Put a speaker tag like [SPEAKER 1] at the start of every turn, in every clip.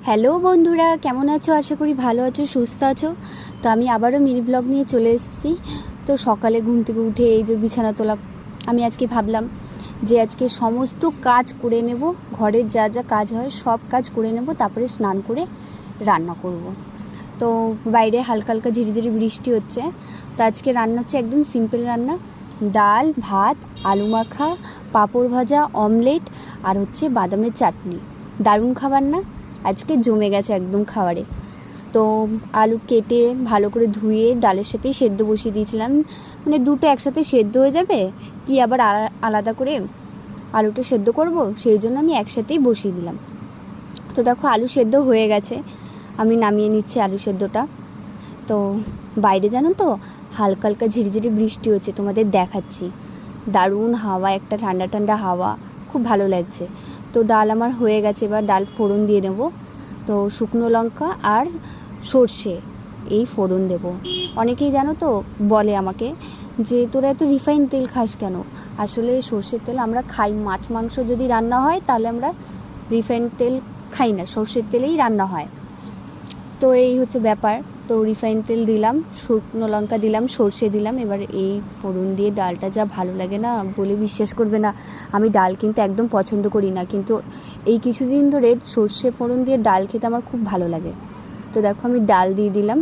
[SPEAKER 1] Hello বন্ধুরা, কেমন আছো? আশা করি ভালো আছো, সুস্থ আছো। তো আমি আবারও মিনি ব্লগ নিয়ে চলে এসেছি। তো সকালে ঘুম থেকে উঠে এই যে বিছানা তোলা, আমি আজকে ভাবলাম যে আজকে সমস্ত কাজ করে নেব, ঘরের যা যা কাজ হয় সব কাজ করে নেব, তারপরে স্নান করে রান্না করব। তো বাইরে হালকা হালকা ঝিরিঝিরি বৃষ্টি হচ্ছে। তো আজকে রান্না হচ্ছে একদম সিম্পল রান্না, ডাল, ভাত, আলু মাখা, পাঁপড় ভাজা, অমলেট আর হচ্ছে বাদামের চাটনি। দারুণ খাবার না? আজকে জমে গেছে একদম খাবারে। তো আলু কেটে ভালো করে ধুয়ে ডালের সাথেই সেদ্ধ বসিয়ে দিয়েছিলাম, মানে দুটো একসাথে সেদ্ধ হয়ে যাবে, কি আবার আলাদা করে আলুটা সেদ্ধ করব, সেই জন্য আমি একসাথেই বসিয়ে দিলাম। তো দেখো আলু সেদ্ধ হয়ে গেছে, আমি নামিয়ে নিচ্ছি আলু সেদ্ধটা। তো বাইরে জানো তো হালকা হালকা ঝিরিঝিরি বৃষ্টি হচ্ছে, তোমাদের দেখাচ্ছি। দারুণ হাওয়া, একটা ঠান্ডা ঠান্ডা হাওয়া, খুব ভালো লাগছে। তো ডাল আমার হয়ে গেছে, এবার ডাল ফোড়ন দিয়ে নেব। তো শুকনো লঙ্কা আর সর্ষে এই ফোড়ন দেব। অনেকেই জানো তো বলে আমাকে যে তোরা এত রিফাইন তেল খাস কেন? আসলে সর্ষের তেল আমরা খাই, মাছ মাংস যদি রান্না হয় তাহলে আমরা রিফাইন তেল খাই না, সর্ষের তেলেই রান্না হয়। তো এই হচ্ছে ব্যাপার। তো রিফাইন তেল দিলাম, শুকনো লঙ্কা দিলাম, সর্ষে দিলাম। এবার এই ফোড়ন দিয়ে ডালটা যা ভালো লাগে না, বলে বিশ্বাস করবে না। আমি ডাল কিন্তু একদম পছন্দ করি না, কিন্তু এই কিছুদিন ধরে সর্ষে ফোড়ন দিয়ে ডাল খেতে আমার খুব ভালো লাগে। তো দেখো আমি ডাল দিয়ে দিলাম,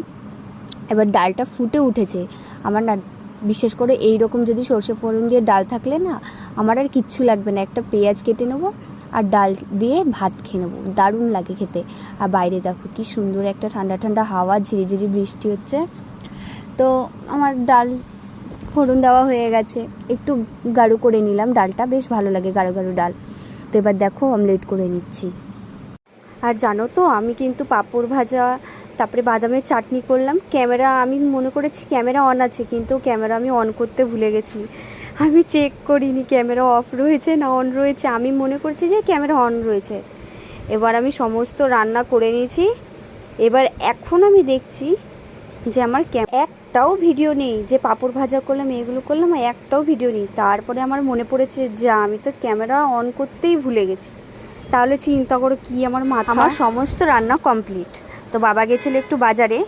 [SPEAKER 1] এবার ডালটা ফুটে উঠেছে। আমার না, বিশেষ করে এই রকম যদি সর্ষে ফোড়ন দিয়ে ডাল থাকলে না, আমার আর কিচ্ছু লাগবে না। একটা পেঁয়াজ কেটে নেবো আর ডাল দিয়ে ভাত খেয়ে নেবো, দারুণ লাগে খেতে। আর বাইরে দেখো কি সুন্দর একটা ঠান্ডা ঠান্ডা হাওয়া, ঝিরিঝিরি বৃষ্টি হচ্ছে। তো আমার ডাল ফোড়ন দেওয়া হয়ে গেছে, একটু গাঢ় করে নিলাম ডালটা, বেশ ভালো লাগে গাঢ় গাঢ় ডাল। তো এবার দেখো অমলেট করে নিচ্ছি। আর জানো তো আমি কিন্তু পাঁপড় ভাজা, তারপরে বাদামের চাটনি করলাম। ক্যামেরা, আমি মনে করেছি ক্যামেরা অন আছে, কিন্তু ক্যামেরা আমি অন করতে ভুলে গেছি। আমি চেক করিনি ক্যামেরা অফ রয়েছে না অন রয়েছে, আমি মনে করছি যে ক্যামেরা অন রয়েছে। এবার আমি সমস্ত রান্না করে নিয়েছি। এবার এখন আমি দেখছি যে আমার একটাও ভিডিও নেই, যে পাঁপড় ভাজা করলাম, এগুলো করলাম, একটাও ভিডিও নেই। তারপরে আমার মনে পড়েছে যে আমি তো ক্যামেরা অন করতেই ভুলে গেছি। তাহলে চিন্তা করো কি আমার মাথা। আমার সমস্ত রান্না কমপ্লিট। তো বাবা গেছিলো একটু বাজারে,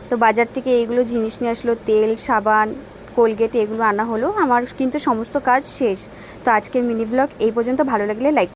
[SPEAKER 1] তো বাজার থেকে এইগুলো জিনিস নিয়ে আসলো, তেল, সাবান, কোলগেট, এগুলো আনা হলো। আমার কিন্তু সমস্ত কাজ শেষ। তো আজকের মিনি ব্লগ এই পর্যন্ত। ভালো লাগলে লাইক